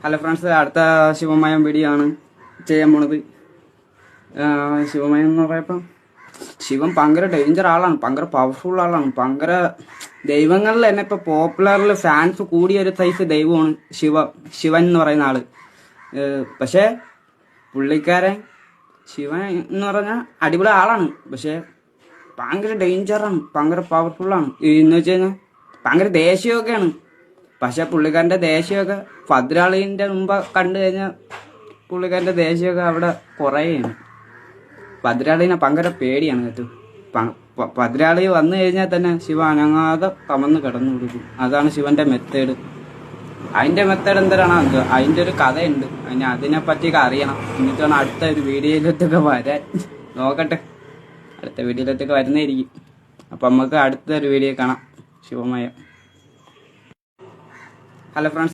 Hello friends, അടുത്ത Sivamayam video ആണ് ചെയ്യാൻ പോണത്. ശിവമയം എന്ന് പറയുമ്പം ശിവൻ ഭയങ്കര ഡേഞ്ചർ ആളാണ്, ഭയങ്കര പവർഫുൾ ആളാണ്, ഭയങ്കര ദൈവങ്ങളിൽ തന്നെ ഇപ്പൊ പോപ്പുലറിൽ ഫാൻസ് കൂടിയ ഒരു സൈസ് ദൈവമാണ് ശിവൻ എന്ന് പറയുന്ന ആള്. പക്ഷെ പുള്ളിക്കാരൻ ശിവൻ എന്ന് പറഞ്ഞാൽ അടിപൊളി ആളാണ്, പക്ഷെ ഭയങ്കര ഡേഞ്ചറാണ്, ഭയങ്കര പവർഫുള്ളാണ്. എന്ന് വെച്ച് കഴിഞ്ഞാൽ ഭയങ്കര ദേഷ്യമൊക്കെയാണ്. പക്ഷെ പുള്ളിക്കാരൻ്റെ ദേഷ്യമൊക്കെ ഭദ്രാളിൻ്റെ മുമ്പ് കണ്ടു കഴിഞ്ഞാൽ പുള്ളിക്കാരൻ്റെ ദേഷ്യമൊക്കെ അവിടെ കുറയാണ്. ഭദ്രാളിനെ ഭയങ്കര പേടിയാണ് കേട്ടോ. ഭദ്രാളി വന്നു കഴിഞ്ഞാൽ തന്നെ ശിവ അനങ്ങാതെ കമന്ന് കിടന്നു കൊടുക്കും. അതാണ് ശിവന്റെ മെത്തേഡ്. അതിന്റെ മെത്തേഡ് എന്തിനാണോ എന്തോ, അതിന്റെ ഒരു കഥയുണ്ട്. അതിനെപ്പറ്റിയൊക്കെ അറിയണം. എന്നിട്ട് വേണം അടുത്ത ഒരു വീഡിയോയിലൊക്കെ വരാൻ. നോക്കട്ടെ, അടുത്ത വീഡിയോയിലൊക്കെ വരുന്നതായിരിക്കും. അപ്പം നമുക്ക് അടുത്തൊരു വീഡിയോ കാണാം. ശിവമയം. Hello friends.